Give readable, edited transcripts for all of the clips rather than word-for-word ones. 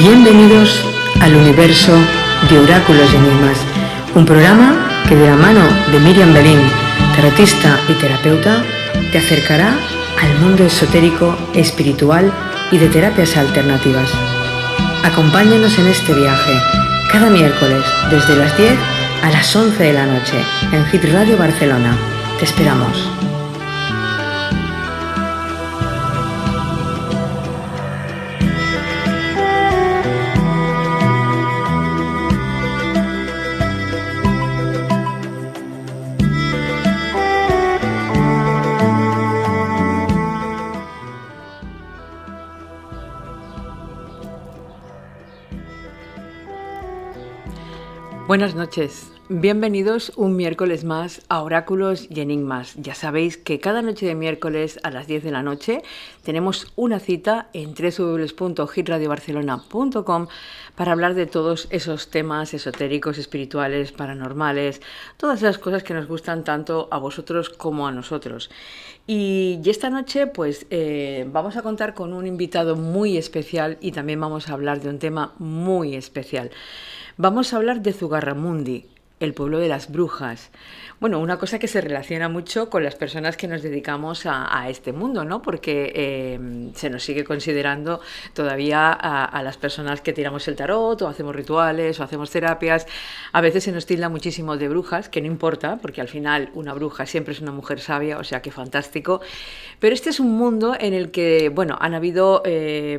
Bienvenidos al universo de Oráculos y Enigmas, un programa que de la mano de Miriam Belín, tarotista y terapeuta, te acercará al mundo esotérico, espiritual y de terapias alternativas. Acompáñanos en este viaje cada miércoles desde las 10 a las 11 de la noche en Hit Radio Barcelona. Te esperamos. Buenas noches, bienvenidos un miércoles más a Oráculos y Enigmas. Ya sabéis que cada noche de miércoles a las 10 de la noche tenemos una cita en www.hitradiobarcelona.com para hablar de todos esos temas esotéricos, espirituales, paranormales, todas las cosas que nos gustan tanto a vosotros como a nosotros. Y esta noche pues vamos a contar con un invitado muy especial y también vamos a hablar de un tema muy especial. Vamos a hablar de Zugarramurdi, el pueblo de las brujas. Bueno, una cosa que se relaciona mucho con las personas que nos dedicamos a este mundo, ¿no? Porque se nos sigue considerando todavía a las personas que tiramos el tarot o hacemos rituales o hacemos terapias. A veces se nos tilda muchísimo de brujas, que no importa, porque al final una bruja siempre es una mujer sabia, o sea que fantástico. Pero este es un mundo en el que, bueno, han habido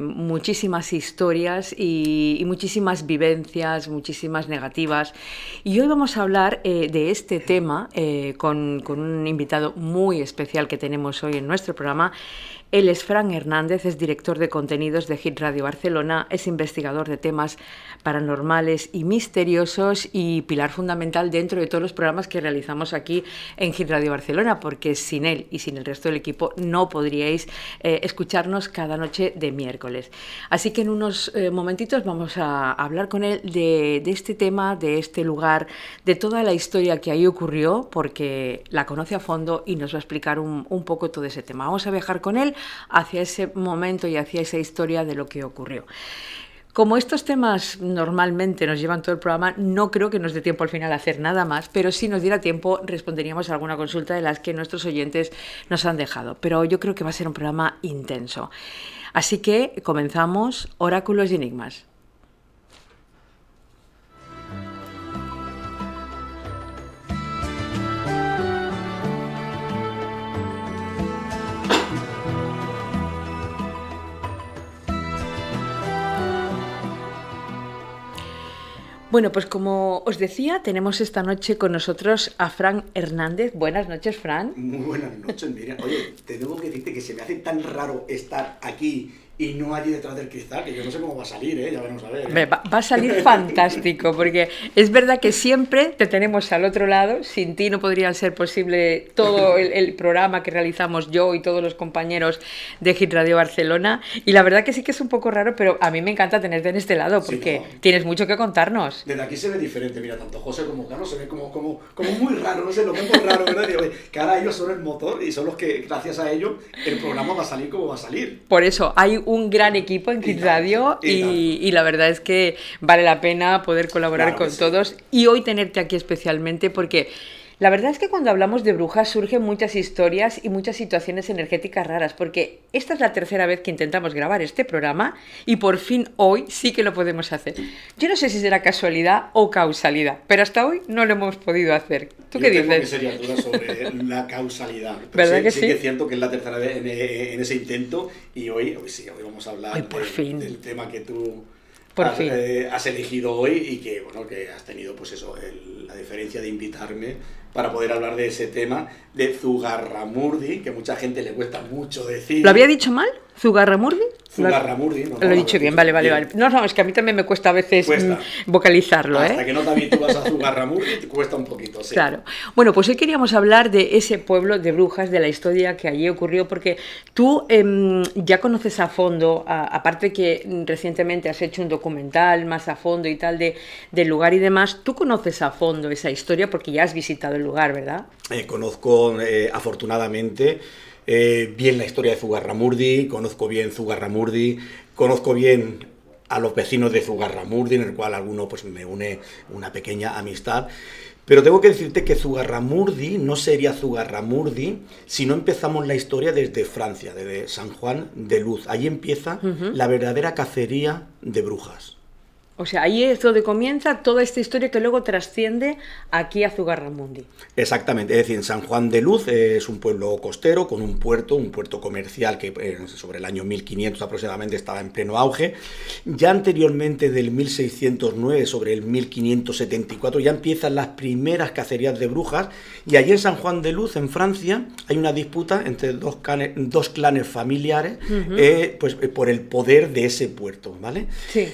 muchísimas historias y muchísimas vivencias, muchísimas negativas. Y hoy vamos a hablar de este tema con un invitado muy especial que tenemos hoy en nuestro programa. Él es Fran Hernández, es director de contenidos de Hit Radio Barcelona, es investigador de temas paranormales y misteriosos y pilar fundamental dentro de todos los programas que realizamos aquí en Hit Radio Barcelona, porque sin él y sin el resto del equipo no podríais escucharnos cada noche de miércoles. Así que en unos momentitos vamos a hablar con él de este tema, de este lugar, de toda la historia que ahí ocurrió, porque la conoce a fondo y nos va a explicar un poco todo ese tema. Vamos a viajar con él hacia ese momento y hacia esa historia de lo que ocurrió. Como estos temas normalmente nos llevan todo el programa, no creo que nos dé tiempo al final a hacer nada más, pero si nos diera tiempo responderíamos a alguna consulta de las que nuestros oyentes nos han dejado. Pero yo creo que va a ser un programa intenso. Así que comenzamos Oráculos y Enigmas. Bueno, pues como os decía, tenemos esta noche con nosotros a Fran Hernández. Buenas noches, Fran. Muy buenas noches, Miriam. Oye, tengo que decirte que se me hace tan raro estar aquí y no allí detrás del cristal, que yo no sé cómo va a salir, ya veremos a ver. Va a salir fantástico, porque es verdad que siempre te tenemos al otro lado. Sin ti no podría ser posible todo el programa que realizamos yo y todos los compañeros de Hit Radio Barcelona. Y la verdad que sí que es un poco raro, pero a mí me encanta tenerte en este lado, porque sí, ¿no? Tienes mucho que contarnos. Desde aquí se ve diferente, mira, tanto José como Carlos se ve como muy raro, no sé, lo vemos raro, ¿verdad? Que ahora ellos son el motor y son los que, gracias a ellos, el programa va a salir como va a salir. Por eso, hay un gran equipo en Hit Radio y la verdad es que vale la pena poder colaborar con todos y hoy tenerte aquí especialmente porque la verdad es que cuando hablamos de brujas surgen muchas historias y muchas situaciones energéticas raras, porque esta es la tercera vez que intentamos grabar este programa y por fin hoy sí que lo podemos hacer. Yo no sé si será casualidad o causalidad, pero hasta hoy no lo hemos podido hacer. ¿Tú qué dices? Yo tengo que sería duda sobre la causalidad. Pero ¿verdad que sí? Sí que es cierto que es la tercera vez en ese intento y hoy vamos a hablar del tema que tú has elegido hoy y que, bueno, que has tenido pues eso, la diferencia de invitarme para poder hablar de ese tema de Zugarramurdi, que mucha gente le cuesta mucho decir. ¿Lo había dicho mal? ¿Zugarramurdi? Zugarramurdi, no. Lo he dicho bien, vale. No, es que a mí también me cuesta a veces vocalizarlo, Hasta que no te habitúas a Zugarramurdi te cuesta un poquito, sí. Claro. Bueno, pues hoy queríamos hablar de ese pueblo de brujas, de la historia que allí ocurrió, porque tú ya conoces a fondo, aparte que recientemente has hecho un documental más a fondo y tal del lugar y demás, tú conoces a fondo esa historia porque ya has visitado el lugar, ¿verdad? Conozco, afortunadamente, bien la historia de Zugarramurdi, conozco bien Zugarramurdi, conozco bien a los vecinos de Zugarramurdi, en el cual alguno pues me une una pequeña amistad. Pero tengo que decirte que Zugarramurdi no sería Zugarramurdi si no empezamos la historia desde Francia, desde San Juan de Luz. Ahí empieza la verdadera cacería de brujas. O sea, ahí es donde comienza toda esta historia que luego trasciende aquí a Zugarramurdi. Exactamente, es decir, San Juan de Luz es un pueblo costero con un puerto comercial que sobre el año 1500 aproximadamente estaba en pleno auge. Ya anteriormente, del 1609, sobre el 1574, ya empiezan las primeras cacerías de brujas, y allí en San Juan de Luz, en Francia, hay una disputa entre dos clanes familiares pues, por el poder de ese puerto, ¿vale? Sí.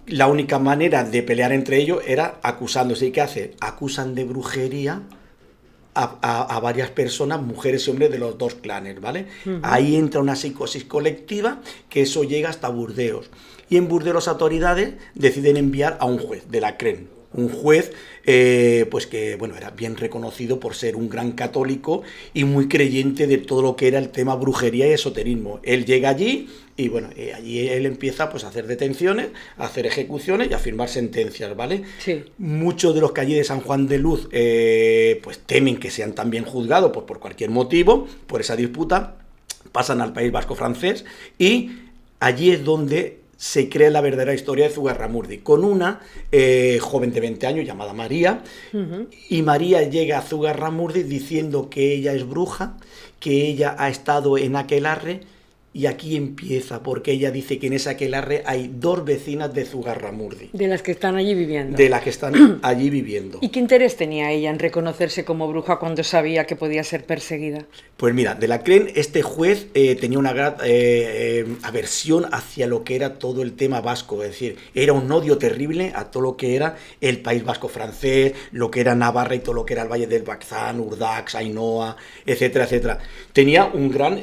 La única manera de pelear entre ellos era acusándose. ¿Y qué hace? Acusan de brujería a varias personas, mujeres y hombres de los dos clanes, ¿vale? Ahí entra una psicosis colectiva, que eso llega hasta Burdeos. Y en Burdeos las autoridades deciden enviar a un juez de la CREN. Un juez pues que bueno, era bien reconocido por ser un gran católico y muy creyente de todo lo que era el tema brujería y esoterismo. Él llega allí y bueno, allí él empieza pues a hacer detenciones, a hacer ejecuciones y a firmar sentencias, ¿vale? Sí. Muchos de los que allí de San Juan de Luz pues temen que sean también juzgados por cualquier motivo, por esa disputa, pasan al País Vasco francés y allí es donde se crea la verdadera historia de Zugarramurdi, con una joven de 20 años llamada María, y María llega a Zugarramurdi diciendo que ella es bruja, que ella ha estado en aquelarre, y aquí empieza, porque ella dice que en ese aquelarre hay dos vecinas de Zugarramurdi. De las que están allí viviendo. De las que están allí viviendo. ¿Y qué interés tenía ella en reconocerse como bruja cuando sabía que podía ser perseguida? Pues mira, de la CREN, este juez tenía una gran aversión hacia lo que era todo el tema vasco, es decir, era un odio terrible a todo lo que era el País Vasco francés, lo que era Navarra y todo lo que era el Valle del Baczán, Urdax, Ainhoa, etcétera, etcétera. Tenía un gran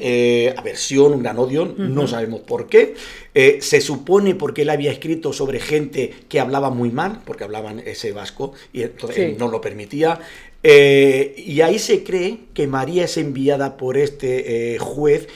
aversión, un gran odio, no sabemos por qué. Se supone porque él había escrito sobre gente que hablaba muy mal, porque hablaban ese vasco, y entonces él no lo permitía. Y ahí se cree que María es enviada por este juez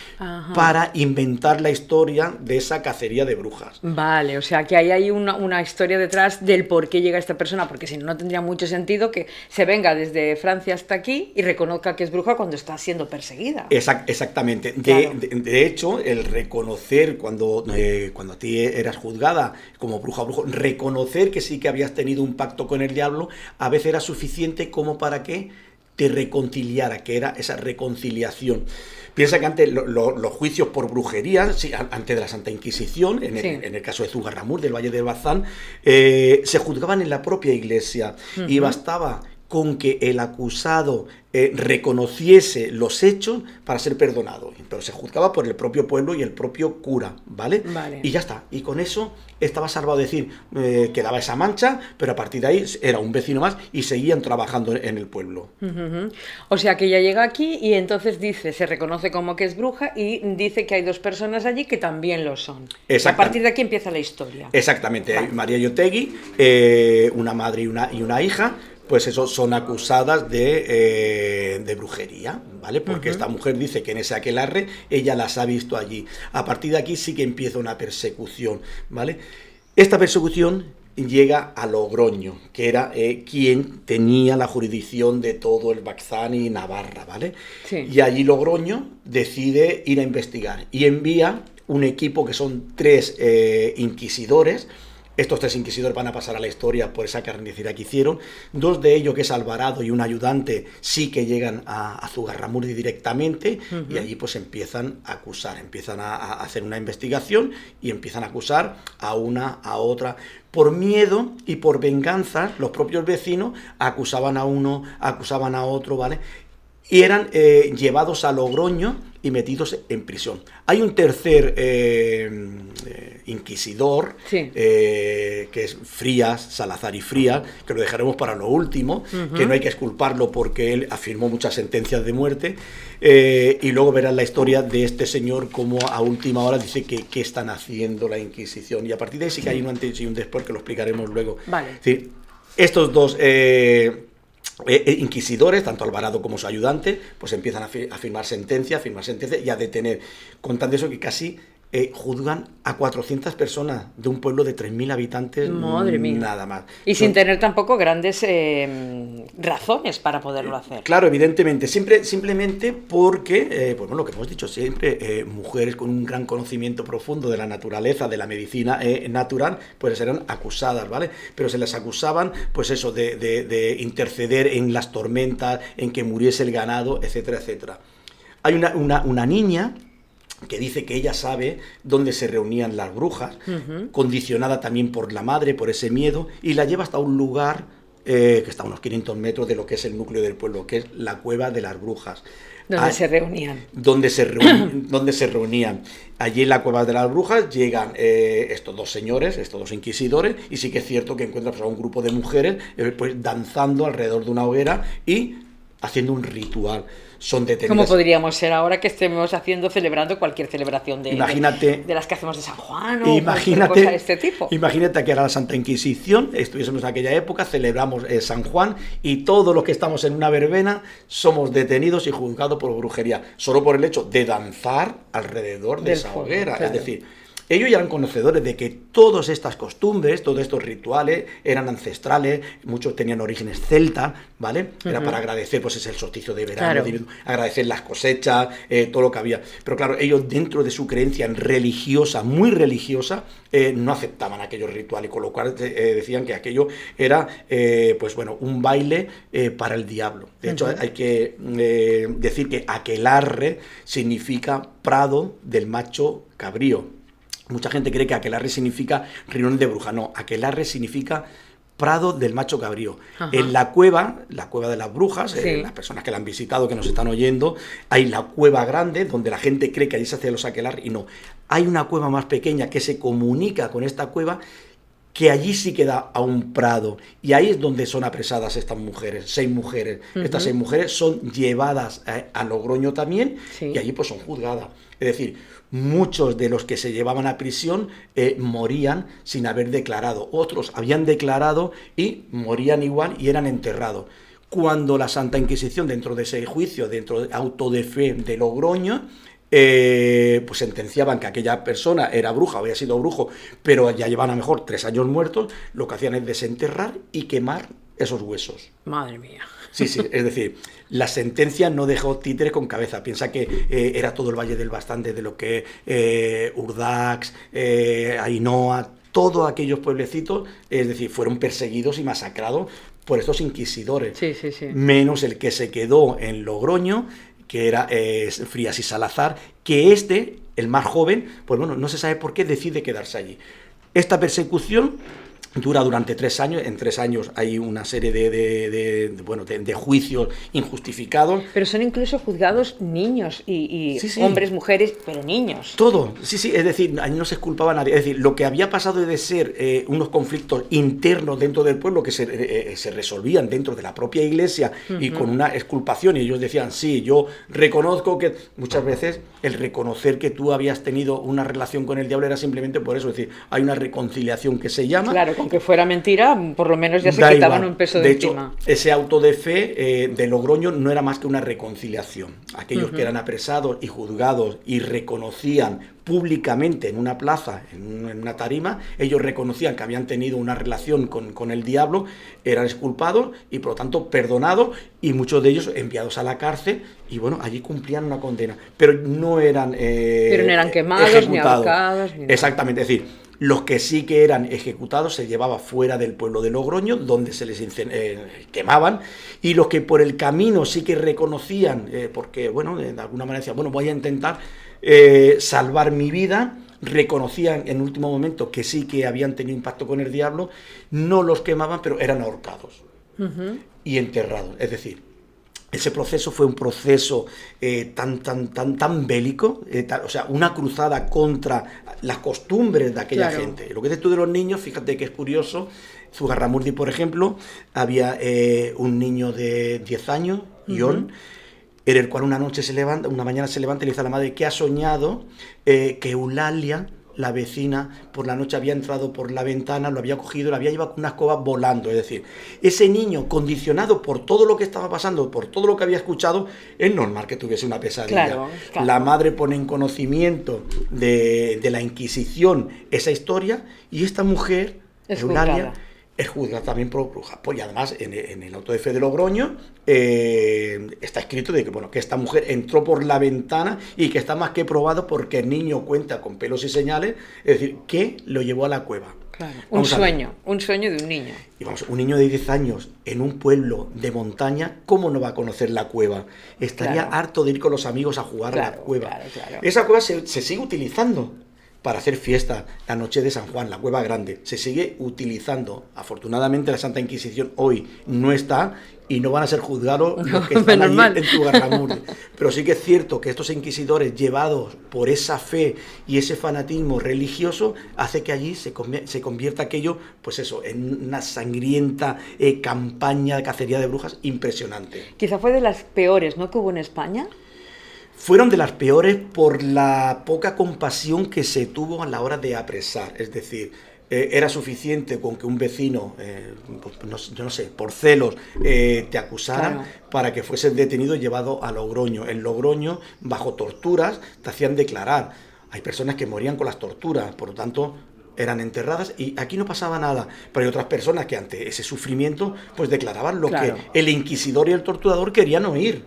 para inventar la historia de esa cacería de brujas. Vale, o sea que ahí hay una historia detrás del por qué llega esta persona, porque si no, no tendría mucho sentido que se venga desde Francia hasta aquí y reconozca que es bruja cuando está siendo perseguida. Exactamente. Claro. De hecho, el reconocer cuando a ti eras juzgada como bruja o brujo, reconocer que sí que habías tenido un pacto con el diablo, a veces era suficiente como para que te reconciliara, que era esa reconciliación. Piensa que antes los juicios por brujería, sí, antes de la Santa Inquisición, en el caso de Zugarramurdi, del Valle del Baczán, se juzgaban en la propia iglesia y bastaba con que el acusado reconociese los hechos para ser perdonado. Pero se juzgaba por el propio pueblo y el propio cura, ¿vale? Y ya está. Y con eso estaba salvado, decir, quedaba esa mancha, pero a partir de ahí era un vecino más y seguían trabajando en el pueblo. O sea que ella llega aquí y entonces dice, se reconoce como que es bruja y dice que hay dos personas allí que también lo son. A partir de aquí empieza la historia. Exactamente. Vale. María y Otegui, una madre y una hija, pues eso, son acusadas de brujería, ¿vale? Porque esta mujer dice que en ese aquelarre ella las ha visto allí. A partir de aquí sí que empieza una persecución, ¿vale? Esta persecución llega a Logroño, que era quien tenía la jurisdicción de todo el Baczán y Navarra, ¿vale? Sí. Y allí Logroño decide ir a investigar y envía un equipo que son 3 inquisidores. Estos 3 inquisidores van a pasar a la historia por esa carnicería que hicieron. 2 de ellos, que es Alvarado y un ayudante, sí que llegan a Zugarramurdi directamente y allí pues empiezan a acusar, empiezan a hacer una investigación y empiezan a acusar a una, a otra. Por miedo y por venganza, los propios vecinos acusaban a uno, acusaban a otro, ¿vale? Y eran llevados a Logroño y metidos en prisión. Hay un tercer inquisidor, que es Frías, Salazar y Frías, que lo dejaremos para lo último, que no hay que exculparlo porque él afirmó muchas sentencias de muerte, y luego verán la historia de este señor como a última hora dice que qué están haciendo la Inquisición, y a partir de ahí sí que hay un antes y un después que lo explicaremos luego. Vale. Sí, estos dos inquisidores, tanto Alvarado como su ayudante, pues empiezan a firmar sentencia y a detener, con tanto eso que casi juzgan a 400 personas de un pueblo de 3.000 habitantes. Madre mía. Nada más. Y sin tener tampoco grandes razones para poderlo hacer. Claro, evidentemente, simplemente porque, pues bueno, lo que hemos dicho siempre, mujeres con un gran conocimiento profundo de la naturaleza, de la medicina natural, pues eran acusadas, ¿vale? Pero se les acusaban, pues eso, de interceder en las tormentas, en que muriese el ganado, etcétera, etcétera. Hay una niña que dice que ella sabe dónde se reunían las brujas, condicionada también por la madre, por ese miedo, y la lleva hasta un lugar que está a unos 500 metros de lo que es el núcleo del pueblo, que es la cueva de las brujas. Donde se reunían. Donde se reunían. Allí en la cueva de las brujas llegan estos dos señores, estos dos inquisidores, y sí que es cierto que encuentran pues, a un grupo de mujeres pues, danzando alrededor de una hoguera y haciendo un ritual. Son detenidas. Como podríamos ser ahora que estemos celebrando cualquier celebración de las que hacemos de San Juan o cualquier cosa de este tipo. Imagínate que era la Santa Inquisición, estuviésemos en aquella época, celebramos San Juan y todos los que estamos en una verbena somos detenidos y juzgados por brujería, solo por el hecho de danzar alrededor de esa hoguera. Claro. Es decir, ellos ya eran conocedores de que todas estas costumbres, todos estos rituales eran ancestrales, muchos tenían orígenes celtas, ¿vale? Era para agradecer, pues es el solsticio de verano, claro, agradecer las cosechas, todo lo que había. Pero claro, ellos dentro de su creencia religiosa, muy religiosa, no aceptaban aquellos rituales, con lo cual decían que aquello era, pues bueno, un baile para el diablo. De hecho, hay que decir que aquelarre significa prado del macho cabrío. Mucha gente cree que aquelarre significa reunión de brujas. No, aquelarre significa prado del macho cabrío. Ajá. En la cueva de las brujas, las personas que la han visitado, que nos están oyendo, hay la cueva grande, donde la gente cree que allí se hacen los aquelarres, y no. Hay una cueva más pequeña que se comunica con esta cueva, que allí sí queda a un prado, y ahí es donde son apresadas estas mujeres, 6 mujeres. Estas 6 mujeres son llevadas a Logroño también, y allí pues son juzgadas. Es decir, muchos de los que se llevaban a prisión morían sin haber declarado. Otros habían declarado y morían igual y eran enterrados. Cuando la Santa Inquisición, dentro de ese juicio, dentro del auto de fe de Logroño, pues sentenciaban que aquella persona era bruja, había sido brujo, pero ya llevaban a lo mejor 3 años muertos, lo que hacían es desenterrar y quemar esos huesos. Madre mía. Sí, es decir, la sentencia no dejó títere con cabeza. Piensa que era todo el Valle del Bastante, de lo que Urdax, Ainhoa, todos aquellos pueblecitos, es decir, fueron perseguidos y masacrados por estos inquisidores. Sí. Menos el que se quedó en Logroño, que era Frías y Salazar, que el más joven, pues bueno, no se sabe por qué decide quedarse allí. Esta persecución dura durante 3 años. En 3 años hay una serie de juicios injustificados. Pero son incluso juzgados niños y hombres, mujeres, pero niños. Todo, sí, es decir, ahí no se exculpaba a nadie. Es decir, lo que había pasado de ser unos conflictos internos dentro del pueblo que se resolvían dentro de la propia iglesia y con una exculpación, y ellos decían, sí, yo reconozco que muchas veces el reconocer que tú habías tenido una relación con el diablo era simplemente por eso. Es decir, hay una reconciliación que se llama. Claro, aunque fuera mentira, por lo menos ya se quitaban un peso de encima. De hecho, ese auto de fe de Logroño no era más que una reconciliación. Aquellos que eran apresados y juzgados y reconocían públicamente en una plaza, en una tarima, ellos reconocían que habían tenido una relación con el diablo, eran exculpados y por lo tanto perdonados, y muchos de ellos enviados a la cárcel, y bueno, allí cumplían una condena, pero no eran quemados, ejecutados, ni ahorcados, ni nada. Exactamente, es decir, los que sí que eran ejecutados se llevaba fuera del pueblo de Logroño, donde se les quemaban, y los que por el camino sí que reconocían, porque bueno, de alguna manera decían, bueno, voy a intentar salvar mi vida, reconocían en último momento que sí que habían tenido impacto con el diablo, no los quemaban, pero eran ahorcados y enterrados. Es decir, ese proceso fue un proceso tan bélico, o sea, una cruzada contra las costumbres de aquella gente. Lo que dices tú de los niños, fíjate que es curioso. Zugarramurdi, por ejemplo, había un niño de 10 años, Ion, en el cual una mañana se levanta y le dice a la madre que ha soñado que Eulalia la vecina por la noche había entrado por la ventana, lo había cogido, lo había llevado con una escoba volando. Es decir, ese niño condicionado por todo lo que estaba pasando, por todo lo que había escuchado, es normal que tuviese una pesadilla. Claro. La madre pone en conocimiento de la Inquisición esa historia y esta mujer, Eulalia, es juzgada también por bruja. Pues y además en el auto de fe de Logroño está escrito de que, bueno, que esta mujer entró por la ventana y que está más que probado porque el niño cuenta con pelos y señales, es decir, que lo llevó a la cueva. Claro. Un sueño de un niño. Y vamos, un niño de 10 años en un pueblo de montaña, ¿cómo no va a conocer la cueva? Estaría harto de ir con los amigos a jugar a la cueva. Claro. Esa cueva se sigue utilizando para hacer fiesta, la noche de San Juan, la Cueva Grande, se sigue utilizando. Afortunadamente la Santa Inquisición hoy no está y no van a ser juzgados los que están allí en Tugarramurdi. Pero sí que es cierto que estos inquisidores, llevados por esa fe y ese fanatismo religioso, hace que allí se convierta aquello, pues eso, en una sangrienta campaña de cacería de brujas impresionante. Quizá fue de las peores, ¿no?, que hubo en España. Fueron de las peores por la poca compasión que se tuvo a la hora de apresar. Es decir, era suficiente con que un vecino, yo no sé, por celos, te acusara para que fuese detenido y llevado a Logroño. En Logroño, bajo torturas, te hacían declarar. Hay personas que morían con las torturas, por lo tanto eran enterradas y aquí no pasaba nada. Pero hay otras personas que ante ese sufrimiento pues declaraban lo que el inquisidor y el torturador querían oír.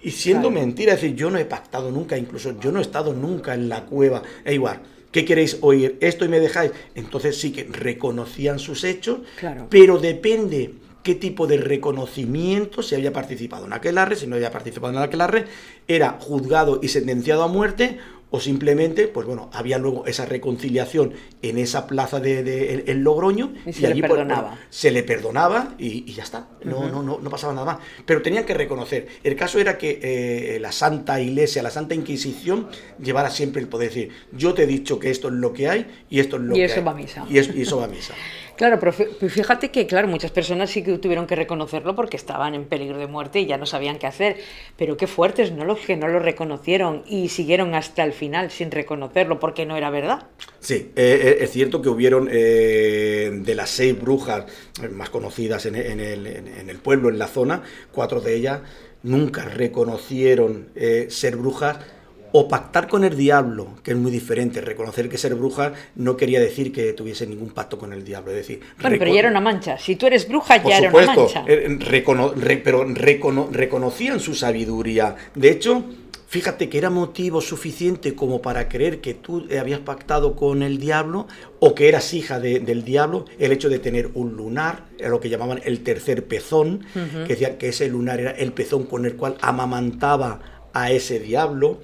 Y siendo mentira, es decir, yo no he pactado nunca, incluso yo no he estado nunca en la cueva. Igual, ¿qué queréis oír? ¿Esto y me dejáis? Entonces sí que reconocían sus hechos, pero depende qué tipo de reconocimiento, si había participado en aquelarre, si no había participado en aquelarre, era juzgado y sentenciado a muerte, o simplemente, pues bueno, había luego esa reconciliación en esa plaza de el Logroño y se allí, le perdonaba. Pues, se le perdonaba y ya está, no pasaba nada más. Pero tenían que reconocer. El caso era que la Santa Iglesia, la Santa Inquisición, llevara siempre el poder decir, yo te he dicho que esto es lo que hay y esto es lo que hay. Y eso va a misa. Y eso va a misa. Claro, pero fíjate que, claro, muchas personas sí que tuvieron que reconocerlo porque estaban en peligro de muerte y ya no sabían qué hacer. Pero qué fuertes, ¿no?, los que no lo reconocieron y siguieron hasta el final sin reconocerlo porque no era verdad. Sí, es cierto que hubieron de las 6 brujas más conocidas en el pueblo, en la zona, 4 de ellas nunca reconocieron ser brujas o pactar con el diablo, que es muy diferente. Reconocer que ser bruja no quería decir que tuviese ningún pacto con el diablo. Es decir, bueno, pero ya era una mancha. Si tú eres bruja, ya era una mancha. Pero reconocían su sabiduría. De hecho, fíjate que era motivo suficiente como para creer que tú habías pactado con el diablo o que eras hija del diablo, el hecho de tener un lunar, era lo que llamaban el tercer pezón, que decían que ese lunar era el pezón con el cual amamantaba a ese diablo,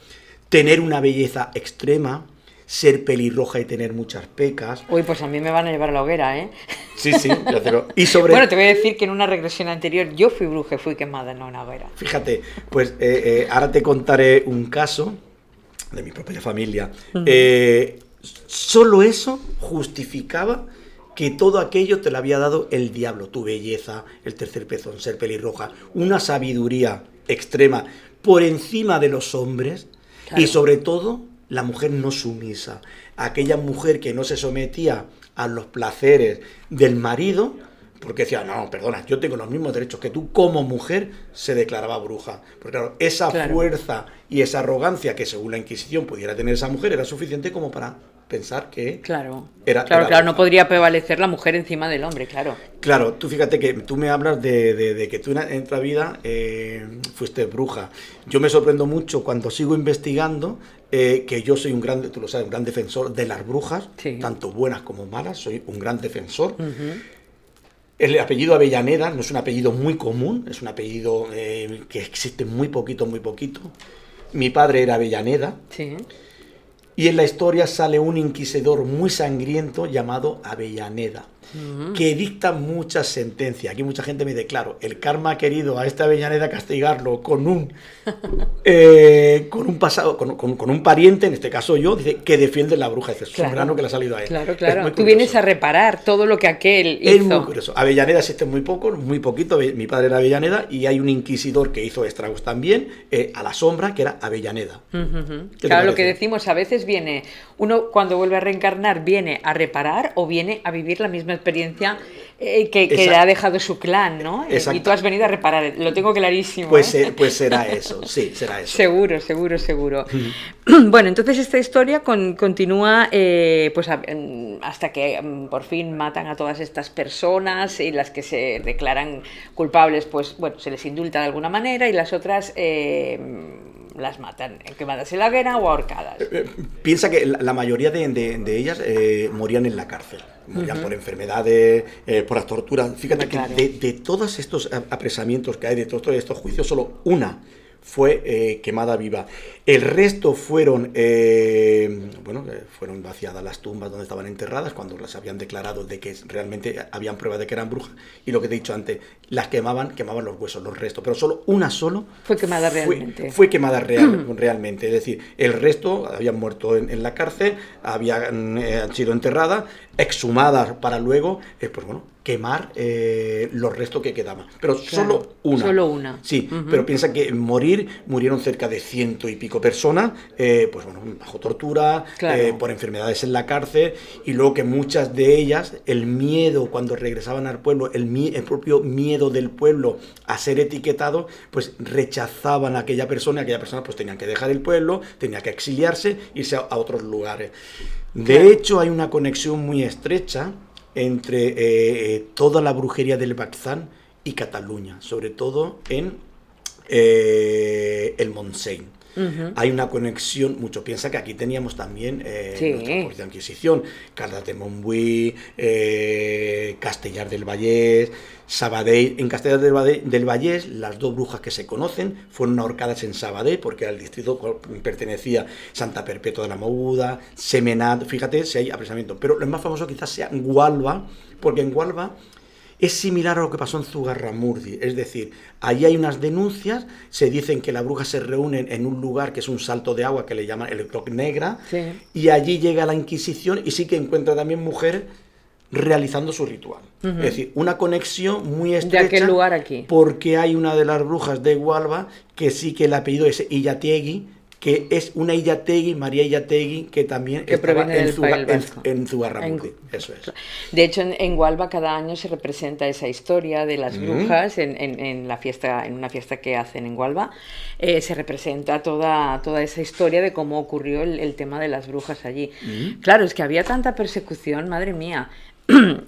tener una belleza extrema, ser pelirroja y tener muchas pecas. Uy, pues a mí me van a llevar a la hoguera, ¿eh? Sí, ya te lo... Bueno, te voy a decir que en una regresión anterior yo fui bruja y fui quemada en una hoguera. Fíjate, pues ahora te contaré un caso de mi propia familia. Solo eso justificaba que todo aquello te lo había dado el diablo, tu belleza, el tercer pezón, ser pelirroja, una sabiduría extrema por encima de los hombres. Y sobre todo, la mujer no sumisa. Aquella mujer que no se sometía a los placeres del marido, porque decía, no, perdona, yo tengo los mismos derechos que tú, como mujer, se declaraba bruja. Porque claro, esa fuerza y esa arrogancia que según la Inquisición pudiera tener esa mujer era suficiente como para pensar que era no podría prevalecer la mujer encima del hombre, claro. Claro, tú fíjate que tú me hablas de que tú en tu vida fuiste bruja. Yo me sorprendo mucho cuando sigo investigando que yo soy tú lo sabes, un gran defensor de las brujas, tanto buenas como malas, soy un gran defensor. El apellido Avellaneda no es un apellido muy común, es un apellido que existe muy poquito. Mi padre era Avellaneda. Sí. Y en la historia sale un inquisidor muy sangriento llamado Avellaneda. que dicta muchas sentencias. Aquí mucha gente me dice, claro, el karma ha querido a esta Avellaneda castigarlo con un pasado, con un pariente, en este caso yo, dice que defiende la bruja. Dice, es un grano que le ha salido a él. Claro. Tú vienes a reparar todo lo que aquel hizo. Es muy curioso. Avellaneda existe muy poquito. Mi padre era Avellaneda y hay un inquisidor que hizo estragos también, a la sombra, que era Avellaneda. Claro, lo que decimos, a veces viene, uno cuando vuelve a reencarnar, viene a reparar o viene a vivir la misma experiencia que le ha dejado su clan, ¿no? Y tú has venido a reparar, lo tengo clarísimo. Pues será eso, sí, será eso. Seguro. Bueno, entonces esta historia continúa pues hasta que por fin matan a todas estas personas y las que se declaran culpables, pues bueno, se les indulta de alguna manera y las otras las matan, quemadas en la hoguera o ahorcadas. Piensa que la mayoría de ellas morían en la cárcel. Morían por enfermedades, por las torturas. Fíjate que de todos estos apresamientos que hay, de todos estos juicios, solo una fue quemada viva. El resto fueron vaciadas las tumbas donde estaban enterradas cuando las habían declarado de que realmente habían pruebas de que eran brujas, y lo que te he dicho antes, las quemaban los huesos, los restos, pero solo una fue quemada realmente. Fue quemada realmente, es decir, el resto habían muerto en la cárcel, habían sido enterradas, exhumadas para luego, quemar los restos que quedaban. Pero solo una. Sí, pero piensa que murieron cerca de 100 y pico personas, bajo tortura, por enfermedades en la cárcel, y luego que muchas de ellas, el miedo cuando regresaban al pueblo, el propio miedo del pueblo a ser etiquetado, pues rechazaban a aquella persona pues tenían que dejar el pueblo, tenía que exiliarse, irse a otros lugares. De hecho, hay una conexión muy estrecha entre toda la brujería del Batzán y Cataluña, sobre todo en el Montseny. Hay una conexión, mucho piensa que aquí teníamos también nuestra Inquisición, Caldas de Montbui, Castellar del Vallès, Sabadell. En Castellar del Vallès, las dos brujas que se conocen fueron ahorcadas en Sabadell, porque al distrito pertenecía Santa Perpetua de la Moguda, Semenat, fíjate si hay apresamiento. Pero lo más famoso quizás sea Gualba, porque en Gualba es similar a lo que pasó en Zugarramurdi, es decir, allí hay unas denuncias, se dicen que las brujas se reúnen en un lugar que es un salto de agua que le llaman el Cloc Negra, y allí llega la Inquisición y sí que encuentra también mujeres realizando su ritual. Es decir, una conexión muy estrecha de aquel lugar aquí. Porque hay una de las brujas de Gualba que sí que el apellido es Illategui, que es una Illategui, María Illategui, que también estaba en Zugarramurdi. Eso es. De hecho, en Gualba cada año se representa esa historia de las brujas en la fiesta, en una fiesta que hacen en Gualba. Se representa toda esa historia de cómo ocurrió el tema de las brujas allí. Claro, es que había tanta persecución, madre mía.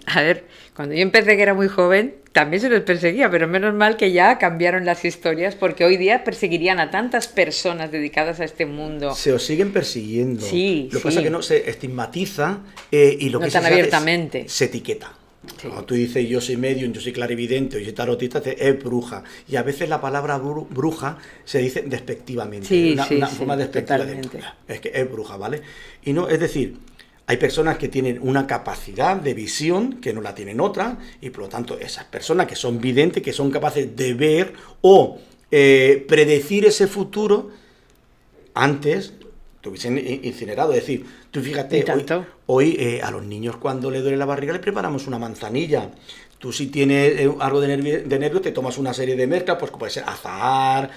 A ver, cuando yo empecé, que era muy joven, también se les perseguía, pero menos mal que ya cambiaron las historias, porque hoy día perseguirían a tantas personas dedicadas a este mundo. Se os siguen persiguiendo. Sí, lo que pasa es que no se estigmatiza y lo no que tan se abiertamente. Hace se etiqueta. Sí. Cuando tú dices yo soy medium, yo soy clarividente, yo soy tarotista, es bruja. Y a veces la palabra bruja se dice despectivamente. Una forma despectiva es que es bruja, ¿vale? Y no, es decir, hay personas que tienen una capacidad de visión que no la tienen otras, y por lo tanto esas personas que son videntes, que son capaces de ver o predecir ese futuro, antes te hubiesen incinerado. Es decir, tú fíjate, hoy a los niños cuando les duele la barriga les preparamos una manzanilla. Tú si tienes algo de nervio te tomas una serie de mezclas, pues puede ser azahar,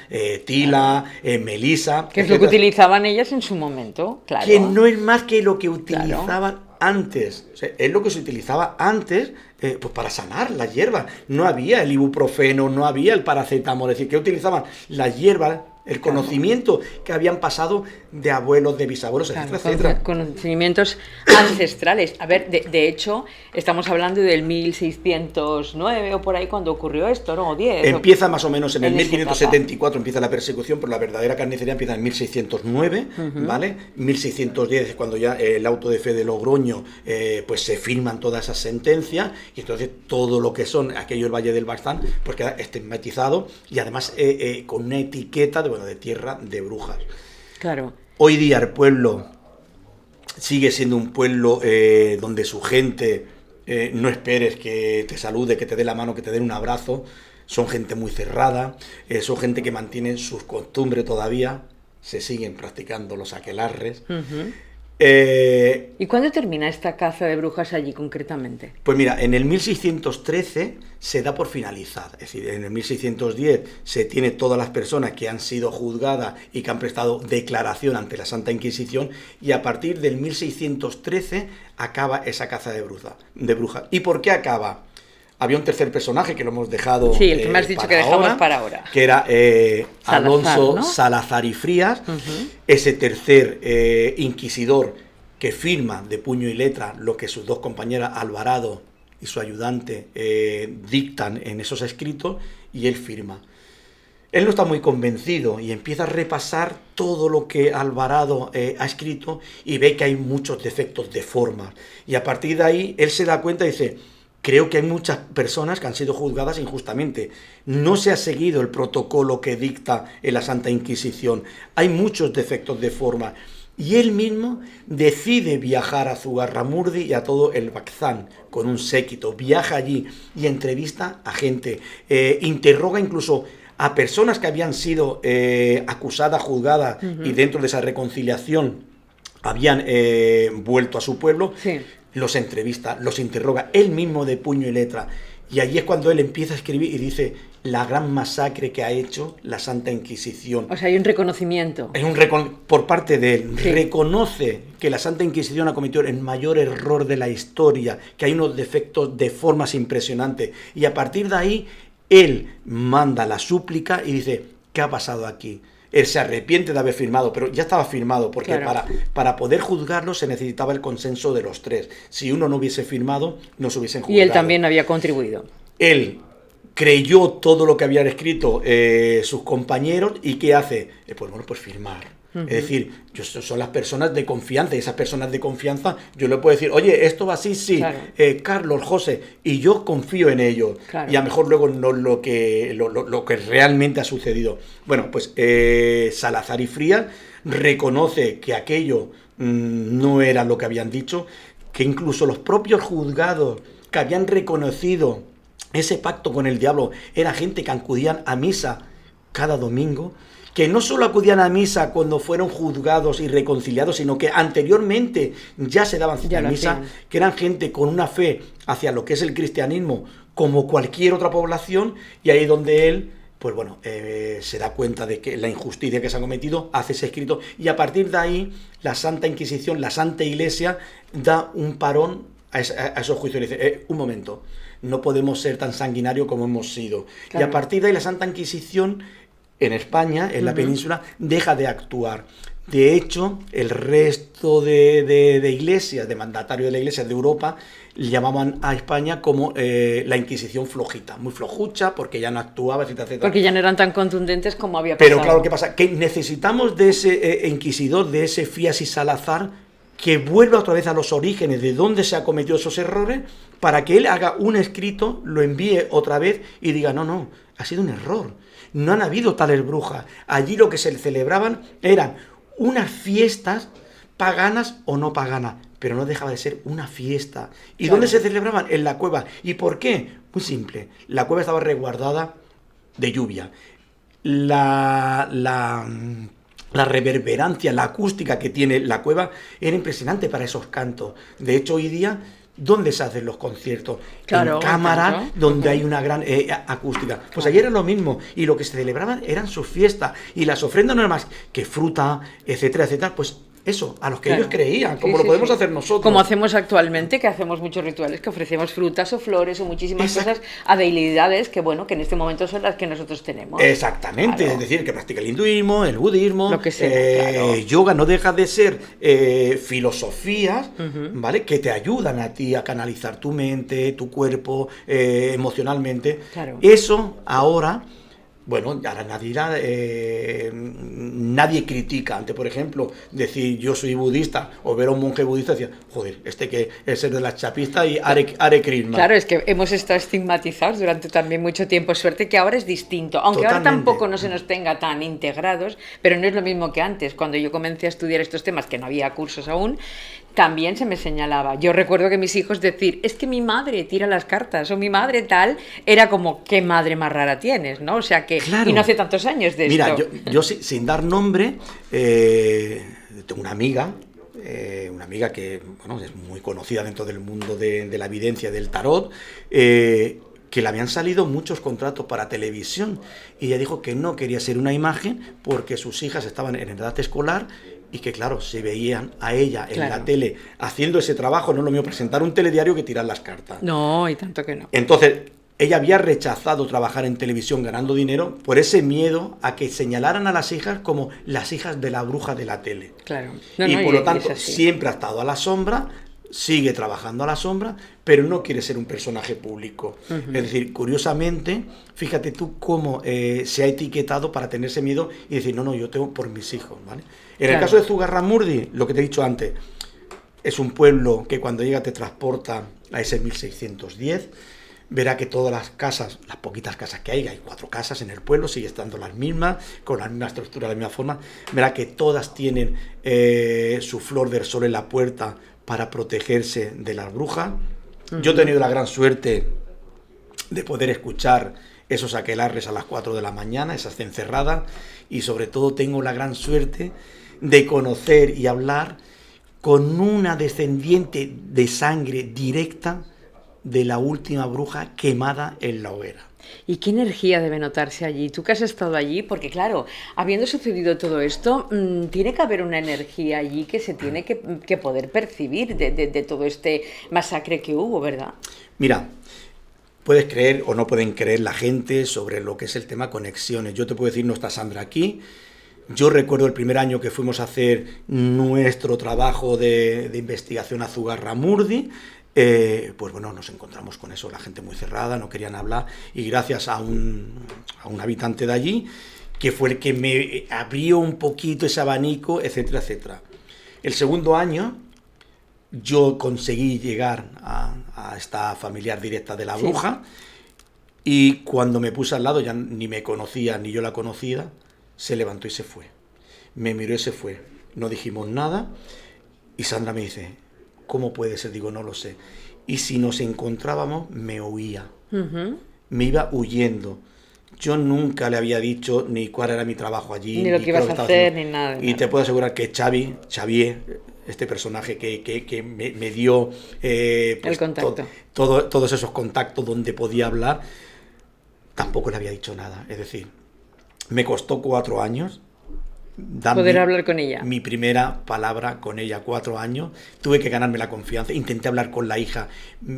tila, melisa. Que es lo que utilizaban ellas en su momento, claro. Que no es más que lo que utilizaban antes. O sea, es lo que se utilizaba antes pues para sanar las hierbas. No había el ibuprofeno, no había el paracetamol. Es decir, que utilizaban las hierbas, el conocimiento que habían pasado de abuelos, de bisabuelos, etcétera. Conocimientos ancestrales. A ver, de hecho, estamos hablando del 1609 o por ahí cuando ocurrió esto, ¿no? O 10. Empieza más o menos en el 1574, empieza la persecución, pero la verdadera carnicería empieza en 1609, ¿vale? 1610 es cuando ya el auto de fe de Logroño, pues se firman todas esas sentencias, y entonces todo lo que son aquello del Valle del Barzán, pues queda estigmatizado, y además con una etiqueta de tierra de brujas. Claro. Hoy día el pueblo sigue siendo un pueblo donde su gente no esperes que te salude, que te dé la mano, que te den un abrazo. Son gente muy cerrada, son gente que mantiene sus costumbres todavía, se siguen practicando los aquelarres. Uh-huh. ¿Y cuándo termina esta caza de brujas allí concretamente? Pues mira, en el 1613 se da por finalizada, es decir, en el 1610 se tiene todas las personas que han sido juzgadas y que han prestado declaración ante la Santa Inquisición, y a partir del 1613 acaba esa caza de brujas. ¿Y por qué acaba? Había un tercer personaje que lo hemos dejado. Sí, el que me has dicho que dejamos para ahora. Que era Alonso, ¿no? Salazar y Frías, ese tercer inquisidor que firma de puño y letra lo que sus dos compañeras Alvarado y su ayudante dictan en esos escritos, y él firma. Él no está muy convencido y empieza a repasar todo lo que Alvarado ha escrito y ve que hay muchos defectos de forma. Y a partir de ahí él se da cuenta y dice: creo que hay muchas personas que han sido juzgadas injustamente. No se ha seguido el protocolo que dicta en la Santa Inquisición. Hay muchos defectos de forma. Y él mismo decide viajar a Zugarramurdi y a todo el Baztán con un séquito. Viaja allí y entrevista a gente. Interroga incluso a personas que habían sido acusadas, juzgadas, y dentro de esa reconciliación habían vuelto a su pueblo. Sí. Los entrevista, los interroga, él mismo de puño y letra. Y allí es cuando él empieza a escribir y dice: la gran masacre que ha hecho la Santa Inquisición. O sea, hay un reconocimiento. Hay por parte de él. Sí. Reconoce que la Santa Inquisición ha cometido el mayor error de la historia, que hay unos defectos de formas impresionantes. Y a partir de ahí, él manda la súplica y dice: ¿qué ha pasado aquí? Él se arrepiente de haber firmado, pero ya estaba firmado, porque claro, para poder juzgarlo se necesitaba el consenso de los tres. Si uno no hubiese firmado, no se hubiesen juzgado. Y él también había contribuido. Él creyó todo lo que habían escrito sus compañeros, y ¿qué hace? Pues firmar. Es decir, son las personas de confianza, y esas personas de confianza yo le puedo decir: oye, esto va así, sí, claro. Carlos, José, y yo confío en ellos. Claro. Y a lo mejor luego no lo que realmente ha sucedido. Bueno, pues Salazar y Frías reconoce que aquello no era lo que habían dicho, que incluso los propios juzgados que habían reconocido ese pacto con el diablo era gente que acudían a misa cada domingo, que no solo acudían a misa cuando fueron juzgados y reconciliados, sino que anteriormente ya se daban cita a misa, que eran gente con una fe hacia lo que es el cristianismo como cualquier otra población. Y ahí donde él, pues bueno, se da cuenta de que la injusticia que se ha cometido, hace ese escrito, y a partir de ahí la Santa Inquisición, la Santa Iglesia, da un parón a esos juicios y dice: un momento, no podemos ser tan sanguinarios como hemos sido. Claro. Y a partir de ahí la Santa Inquisición en España, en la península, deja de actuar. De hecho, el resto de iglesias, de mandatarios de la iglesia de Europa, llamaban a España como la Inquisición flojita, muy flojucha, porque ya no actuaba, etcétera, etcétera. Porque ya no eran tan contundentes como había pasado. Pero claro, ¿qué pasa? Que necesitamos de ese inquisidor, de ese Frías y Salazar, que vuelva otra vez a los orígenes de dónde se ha cometido esos errores, para que él haga un escrito, lo envíe otra vez y diga: no, ha sido un error. No han habido tales brujas. Allí lo que se celebraban eran unas fiestas paganas o no paganas, pero no dejaba de ser una fiesta. ¿Y claro, dónde se celebraban? En la cueva. ¿Y por qué? Muy simple. La cueva estaba resguardada de lluvia. La reverberancia, la acústica que tiene la cueva era impresionante para esos cantos. De hecho, hoy día, ¿dónde se hacen los conciertos? Claro, en cámara, donde hay una gran acústica. Pues ayer era lo mismo, y lo que se celebraban eran sus fiestas, y las ofrendas no eran más que fruta, etcétera, etcétera. Pues eso, a los que ellos creían, como lo podemos hacer nosotros. Como hacemos actualmente, que hacemos muchos rituales, que ofrecemos frutas o flores o muchísimas cosas a deidades que, bueno, que en este momento son las que nosotros tenemos. Exactamente, claro. Es decir, que practica el hinduismo, el budismo, lo que sea, claro. Yoga, no deja de ser filosofías, ¿vale? Que te ayudan a ti a canalizar tu mente, tu cuerpo, emocionalmente. Claro. Eso ahora... Bueno, ahora nadie critica. Antes, por ejemplo, decir yo soy budista o ver a un monje budista y decir: joder, que es el de las chapistas y Hare Krishna. Claro, es que hemos estado estigmatizados durante también mucho tiempo. Suerte que ahora es distinto, aunque Totalmente. Ahora tampoco no se nos tenga tan integrados, pero no es lo mismo que antes. Cuando yo comencé a estudiar estos temas, que no había cursos aún, también se me señalaba. Yo recuerdo que mis hijos decir, es que mi madre tira las cartas, o mi madre tal, era como, ¿qué madre más rara tienes? ¿No? O sea que, claro. Y no hace tantos años de Mira, esto. yo sin dar nombre, tengo una amiga que, bueno, es muy conocida dentro del mundo de la evidencia del tarot, que le habían salido muchos contratos para televisión, y ella dijo que no quería ser una imagen porque sus hijas estaban en edad escolar y que, claro, se veían a ella en la tele haciendo ese trabajo. No es lo mío presentar un telediario que tirar las cartas. No, y tanto que no. Entonces, ella había rechazado trabajar en televisión ganando dinero por ese miedo a que señalaran a las hijas como las hijas de la bruja de la tele. Claro. Y por lo tanto, siempre ha estado a la sombra, sigue trabajando a la sombra, pero no quiere ser un personaje público. Es decir, curiosamente, fíjate tú cómo se ha etiquetado para tener ese miedo y decir, no, yo tengo por mis hijos, ¿vale? En el caso de Zugarramurdi, lo que te he dicho antes, es un pueblo que cuando llega te transporta a ese 1610, verá que todas las casas, las poquitas casas que hay 4 casas en el pueblo, sigue estando las mismas, con la misma estructura, la misma forma, verá que todas tienen su flor del sol en la puerta para protegerse de las brujas. Yo he tenido la gran suerte de poder escuchar esos aquelarres a las 4 de la mañana, esas cencerradas, y sobre todo tengo la gran suerte de conocer y hablar con una descendiente de sangre directa de la última bruja quemada en la hoguera. ¿Y qué energía debe notarse allí? Tú que has estado allí, porque claro, habiendo sucedido todo esto, tiene que haber una energía allí que se tiene que poder percibir de todo este masacre que hubo, ¿verdad? Mira, puedes creer o no pueden creer la gente sobre lo que es el tema conexiones. Yo te puedo decir, no está Sandra aquí. Yo recuerdo el primer año que fuimos a hacer nuestro trabajo de investigación a Zugarramurdi. Pues bueno, nos encontramos con eso, la gente muy cerrada, no querían hablar, y gracias a un habitante de allí, que fue el que me abrió un poquito ese abanico, etcétera, etcétera. El segundo año yo conseguí llegar a esta familiar directa de la bruja, y cuando me puse al lado, ya ni me conocía ni yo la conocía, se levantó y se fue. Me miró y se fue. No dijimos nada, y Sandra me dice, ¿cómo puede ser? Digo, no lo sé. Y si nos encontrábamos, me huía. Me iba huyendo. Yo nunca le había dicho ni cuál era mi trabajo allí. Ni lo que ibas a hacer, ni nada. Y te puedo asegurar que Xavier, este personaje que me dio pues, el contacto. Todos esos contactos donde podía hablar, tampoco le había dicho nada. Es decir, me costó 4 años poder hablar con ella. Mi primera palabra con ella, 4 años. Tuve que ganarme la confianza. Intenté hablar con la hija.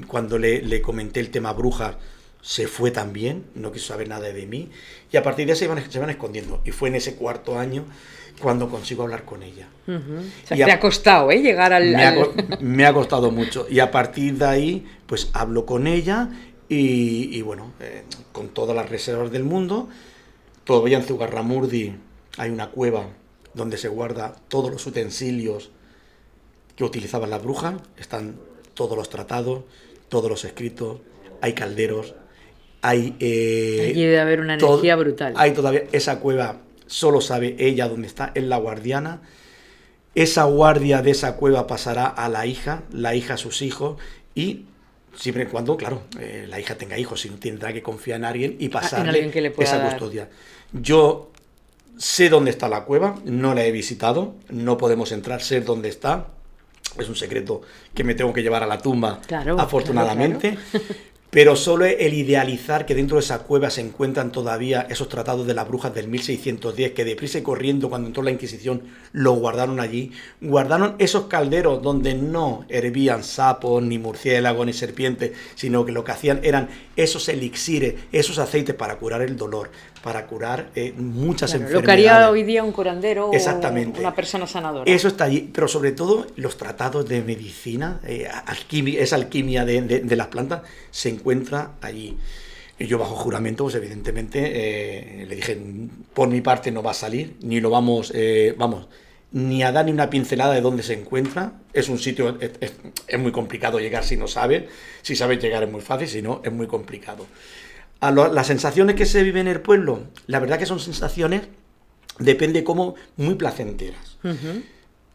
Cuando le comenté el tema brujas, se fue también. No quiso saber nada de mí. Y a partir de ahí se van escondiendo. Y fue en ese 4.º año cuando consigo hablar con ella. O sea, te ha costado, llegar al... Me ha costado mucho. Y a partir de ahí, pues hablo con ella y bueno, con todas las reservas del mundo. Todavía en Zugarramurdi hay una cueva donde se guarda todos los utensilios que utilizaban las brujas. Están todos los tratados, todos los escritos, hay calderos, hay... allí debe haber una energía brutal. Hay todavía esa cueva, solo sabe ella dónde está, es la guardiana. Esa guardia de esa cueva pasará a la hija a sus hijos, y siempre y cuando, claro, la hija tenga hijos, si no tendrá que confiar en alguien y pasarle esa custodia. Yo sé dónde está la cueva, no la he visitado, no podemos entrar, sé dónde está. Es un secreto que me tengo que llevar a la tumba, claro, afortunadamente. Claro. Pero solo el idealizar que dentro de esa cueva se encuentran todavía esos tratados de las brujas del 1610, que deprisa y corriendo cuando entró la Inquisición lo guardaron allí. Guardaron esos calderos donde no hervían sapos, ni murciélagos, ni serpientes, sino que lo que hacían eran esos elixires, esos aceites para curar el dolor, para curar muchas enfermedades. Lo que haría hoy día un curandero. Exactamente. O una persona sanadora. Eso está allí, pero sobre todo los tratados de medicina, esa alquimia de las plantas, se encuentra allí. Y yo bajo juramento, pues evidentemente le dije, por mi parte no va a salir, ni lo vamos ni a dar ni una pincelada de dónde se encuentra. Es un sitio, es muy complicado llegar si no sabes. Si sabes llegar es muy fácil, si no, es muy complicado. Las sensaciones que se viven en el pueblo, la verdad que son sensaciones, depende cómo, muy placenteras.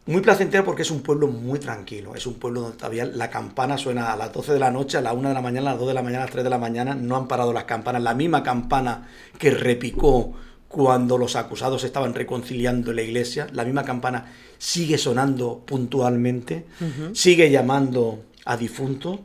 Muy placentera porque es un pueblo muy tranquilo. Es un pueblo donde todavía la campana suena a las 12 de la noche, a las 1 de la mañana, a las 2 de la mañana, a las 3 de la mañana. No han parado las campanas. La misma campana que repicó cuando los acusados estaban reconciliando en la iglesia, la misma campana sigue sonando puntualmente, sigue llamando a difuntos.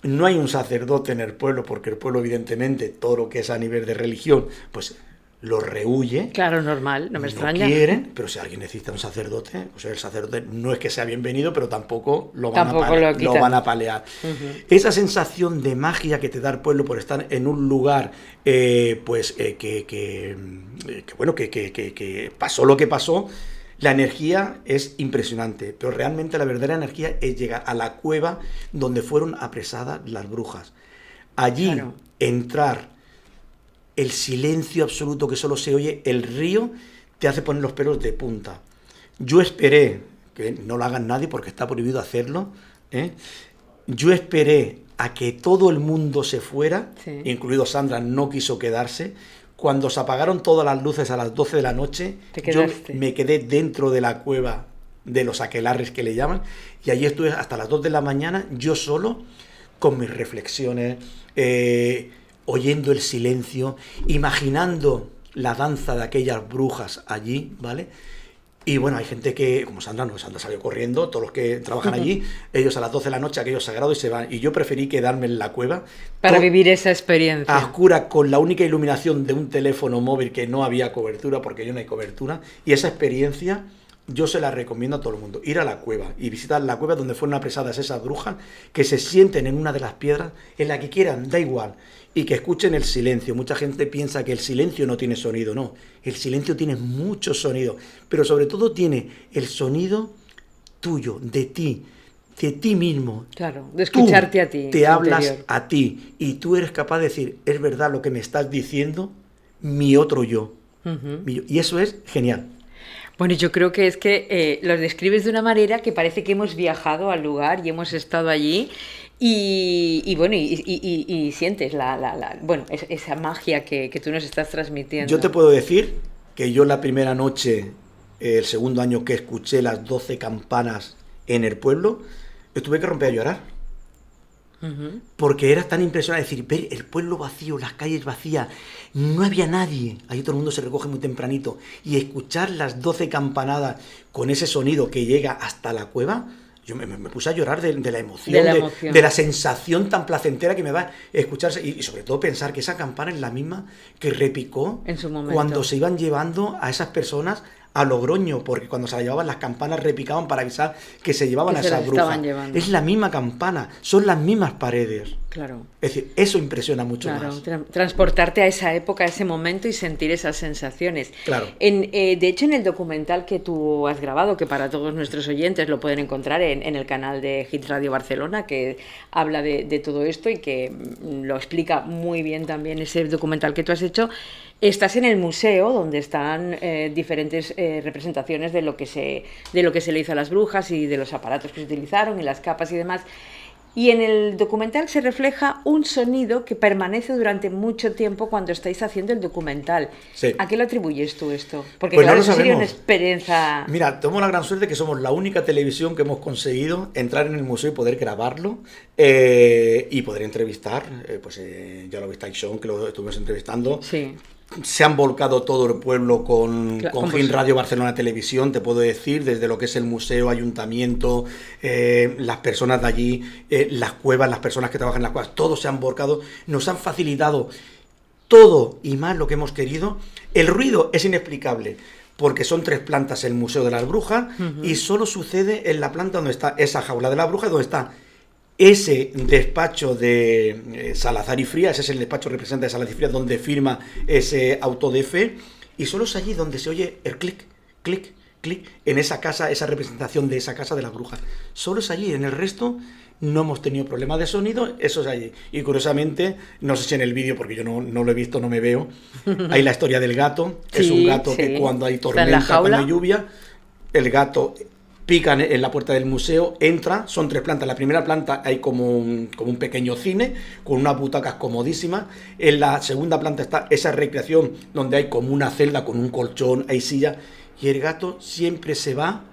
No hay un sacerdote en el pueblo, porque el pueblo, evidentemente, todo lo que es a nivel de religión, pues lo rehuye. Claro, normal, no me extraña. No quieren, pero si alguien necesita un sacerdote, pues el sacerdote no es que sea bienvenido, pero tampoco lo van a palear. Esa sensación de magia que te da el pueblo por estar en un lugar, que pasó lo que pasó, la energía es impresionante, pero realmente la verdadera energía es llegar a la cueva donde fueron apresadas las brujas. Allí entrar, el silencio absoluto que solo se oye, el río, te hace poner los pelos de punta. Yo esperé, que no lo hagan nadie porque está prohibido hacerlo, yo esperé a que todo el mundo se fuera, incluido Sandra, no quiso quedarse. Cuando se apagaron todas las luces a las 12 de la noche, yo me quedé dentro de la cueva de los aquelarres que le llaman, y allí estuve hasta las 2 de la mañana, yo solo, con mis reflexiones, oyendo el silencio, imaginando la danza de aquellas brujas allí, ¿vale? Y bueno, hay gente que, como Sandra salió corriendo, todos los que trabajan allí, ellos a las 12 de la noche, aquellos sagrados, y se van. Y yo preferí quedarme en la cueva. Para vivir esa experiencia. A oscuras, con la única iluminación de un teléfono móvil, que no había cobertura, porque yo no hay cobertura. Y esa experiencia yo se la recomiendo a todo el mundo. Ir a la cueva y visitar la cueva donde fueron apresadas esas brujas, que se sienten en una de las piedras, en la que quieran, da igual. Y que escuchen el silencio. Mucha gente piensa que el silencio no tiene sonido. No, el silencio tiene mucho sonido, pero sobre todo tiene el sonido tuyo, de ti mismo. Claro, de escucharte a ti. Te hablas a ti y tú eres capaz de decir, es verdad lo que me estás diciendo, mi otro yo. Y eso es genial. Bueno, yo creo que es que los describes de una manera que parece que hemos viajado al lugar y hemos estado allí. Y bueno, y sientes esa magia que tú nos estás transmitiendo. Yo te puedo decir que yo la primera noche, el segundo año que escuché las 12 campanas en el pueblo, tuve que romper a llorar. Porque era tan impresionante decir, ver el pueblo vacío, las calles vacías, no había nadie, ahí todo el mundo se recoge muy tempranito, y escuchar las 12 campanadas con ese sonido que llega hasta la cueva. Yo me puse a llorar de la emoción, de la sensación tan placentera que me va a escucharse, y sobre todo pensar que esa campana es la misma que repicó en su momento, cuando se iban llevando a esas personas a Logroño, porque cuando se la llevaban las campanas repicaban para avisar que se llevaban a esa bruja. Es la misma campana, son las mismas paredes. Claro. Es decir, eso impresiona mucho más. Transportarte a esa época, a ese momento y sentir esas sensaciones. Claro. De hecho, en el documental que tú has grabado, que para todos nuestros oyentes lo pueden encontrar en el canal de Hit Radio Barcelona, que habla de todo esto y que lo explica muy bien también ese documental que tú has hecho, estás en el museo donde están diferentes representaciones de lo que se le hizo a las brujas y de los aparatos que se utilizaron y las capas y demás. Y en el documental se refleja un sonido que permanece durante mucho tiempo cuando estáis haciendo el documental. Sí. ¿A qué lo atribuyes tú esto? Porque pues claro, no lo sería una experiencia... Mira, tenemos la gran suerte que somos la única televisión que hemos conseguido entrar en el museo y poder grabarlo y poder entrevistar. Ya lo visteis, Sean, que lo estuvimos entrevistando. Sí. Se han volcado todo el pueblo con Hit Radio Barcelona Televisión, te puedo decir, desde lo que es el museo, ayuntamiento, las personas de allí, las cuevas, las personas que trabajan en las cuevas, todos se han volcado, nos han facilitado todo y más lo que hemos querido. El ruido es inexplicable, porque son 3 plantas el Museo de las Brujas, y solo sucede en la planta donde está esa jaula de la bruja, donde está ese despacho de Salazar y Frías, ese es el despacho representante de Salazar y Frías, donde firma ese auto de fe, y solo es allí donde se oye el clic, clic, clic, en esa casa, esa representación de esa casa de las brujas. Solo es allí, en el resto no hemos tenido problemas de sonido, eso es allí. Y curiosamente, no sé si en el vídeo, porque yo no lo he visto, no me veo, hay la historia del gato, es un gato que cuando hay tormenta, cuando hay lluvia, el gato... pican en la puerta del museo, entra, son 3 plantas. En la primera planta hay como un pequeño cine, con unas butacas comodísimas. En la segunda planta está esa recreación, donde hay como una celda con un colchón, hay sillas. y el gato siempre se va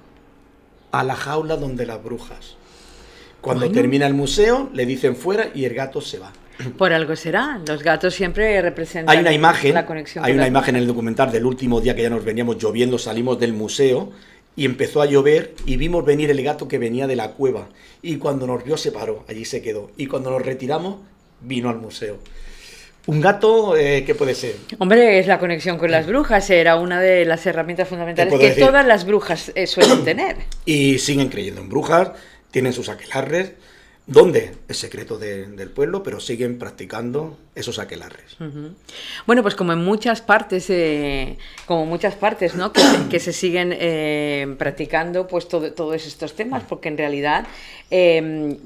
a la jaula donde las brujas. Cuando termina el museo, le dicen fuera y el gato se va. Por algo será. Los gatos siempre representan la conexión. Hay una imagen en el documental del último día que ya nos veníamos lloviendo, salimos del museo y empezó a llover y vimos venir el gato que venía de la cueva. Y cuando nos vio se paró, allí se quedó. Y cuando nos retiramos, vino al museo. Un gato, ¿qué puede ser? Hombre, es la conexión con las brujas. Era una de las herramientas fundamentales que todas las brujas suelen tener. Y siguen creyendo en brujas, tienen sus aquelarres. ¿Dónde? Es secreto del pueblo, pero siguen practicando esos aquelarres. Bueno, pues como en muchas partes, ¿no? que se siguen practicando pues todos estos temas, porque en realidad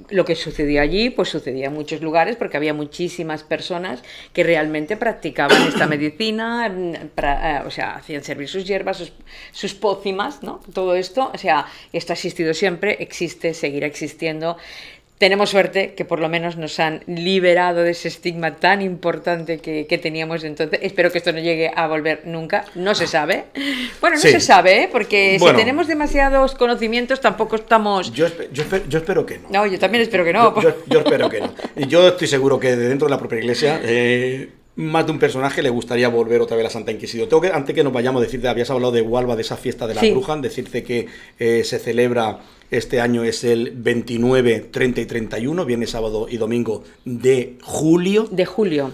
lo que sucedió allí, pues sucedía en muchos lugares, porque había muchísimas personas que realmente practicaban esta medicina, o sea, hacían servir sus hierbas, sus pócimas, ¿no? Todo esto, o sea, esto ha existido siempre, existe, seguirá existiendo. Tenemos suerte que por lo menos nos han liberado de ese estigma tan importante que teníamos entonces. Espero que esto no llegue a volver nunca. No se sabe. Bueno, no se sabe, porque si tenemos demasiados conocimientos tampoco estamos... Yo espero que no. No, yo también espero que no. Yo espero que no. Yo estoy seguro que dentro de la propia iglesia... más de un personaje le gustaría volver otra vez a la Santa Inquisición. Antes que nos vayamos, decirte, habías hablado de Hualva, de esa fiesta de la bruja, decirte que se celebra este año, es el 29, 30 y 31, viernes, sábado y domingo de julio. De julio.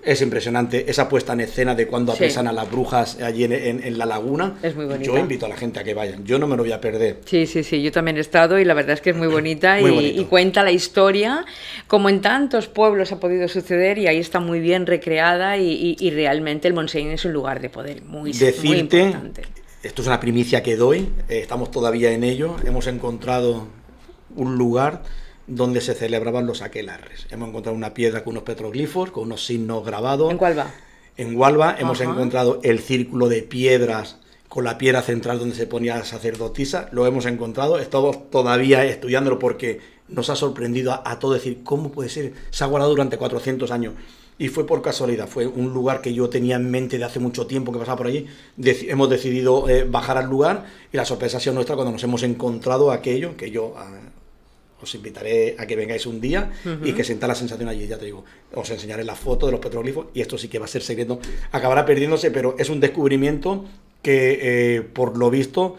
Es impresionante esa puesta en escena de cuando apresan a las brujas allí en la laguna. Es muy bonita. Yo invito a la gente a que vayan, yo no me lo voy a perder. Sí, yo también he estado y la verdad es que es muy bonita y cuenta la historia, como en tantos pueblos ha podido suceder, y ahí está muy bien recreada y realmente el Montseny es un lugar de poder muy importante. Esto es una primicia que doy, estamos todavía en ello, hemos encontrado un lugar donde se celebraban los aquelarres. Hemos encontrado una piedra con unos petroglifos, con unos signos grabados. ¿En Hualva? En Hualva hemos encontrado el círculo de piedras con la piedra central donde se ponía la sacerdotisa, lo hemos encontrado, estamos todavía estudiándolo porque nos ha sorprendido a todos, decir, ¿cómo puede ser? Se ha guardado durante 400 años. Y fue por casualidad, fue un lugar que yo tenía en mente de hace mucho tiempo que pasaba por allí. Hemos decidido bajar al lugar y la sorpresa ha sido nuestra cuando nos hemos encontrado aquello, que yo os invitaré a que vengáis un día y que sintáis la sensación allí, ya te digo. Os enseñaré la foto de los petroglifos y esto sí que va a ser secreto. Acabará perdiéndose, pero es un descubrimiento que por lo visto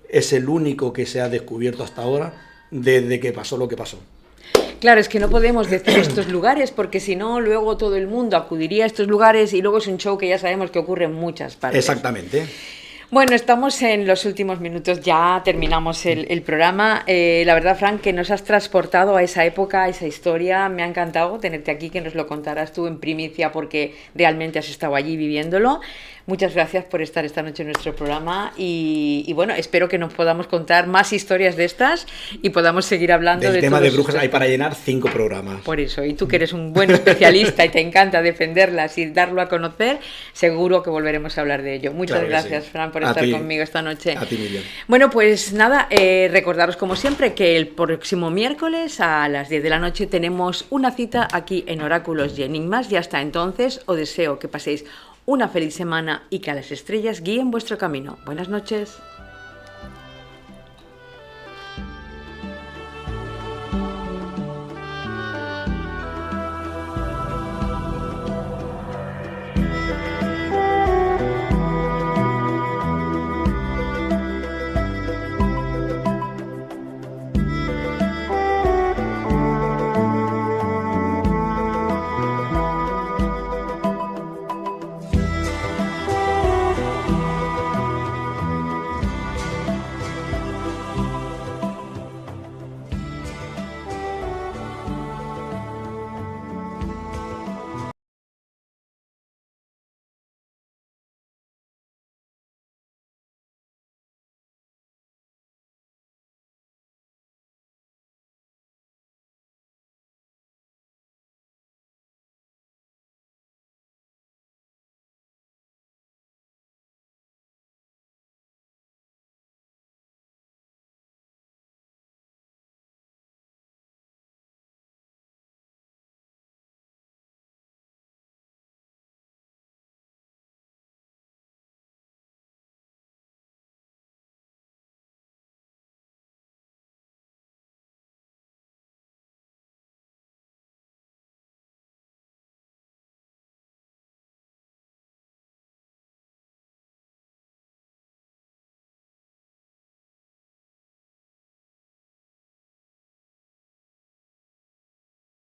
es el único que se ha descubierto hasta ahora desde que pasó lo que pasó. Claro, es que no podemos decir estos lugares porque si no, luego todo el mundo acudiría a estos lugares y luego es un show que ya sabemos que ocurre en muchas partes. Exactamente. Bueno, estamos en los últimos minutos, ya terminamos el programa. La verdad, Fran, que nos has transportado a esa época, a esa historia. Me ha encantado tenerte aquí, que nos lo contaras tú en primicia porque realmente has estado allí viviéndolo. Muchas gracias por estar esta noche en nuestro programa y bueno, espero que nos podamos contar más historias de estas y podamos seguir hablando del tema de brujas. Hay para llenar 5 programas. Por eso, y tú que eres un buen especialista y te encanta defenderlas y darlo a conocer, seguro que volveremos a hablar de ello. Muchas gracias, sí. Fran, por estar conmigo esta noche. A ti, Miriam. Bueno, pues nada, recordaros como siempre que el próximo miércoles a las 10 de la noche tenemos una cita aquí en Oráculos y Enigmas y hasta entonces os deseo que paséis una feliz semana y que a las estrellas guíen vuestro camino. Buenas noches.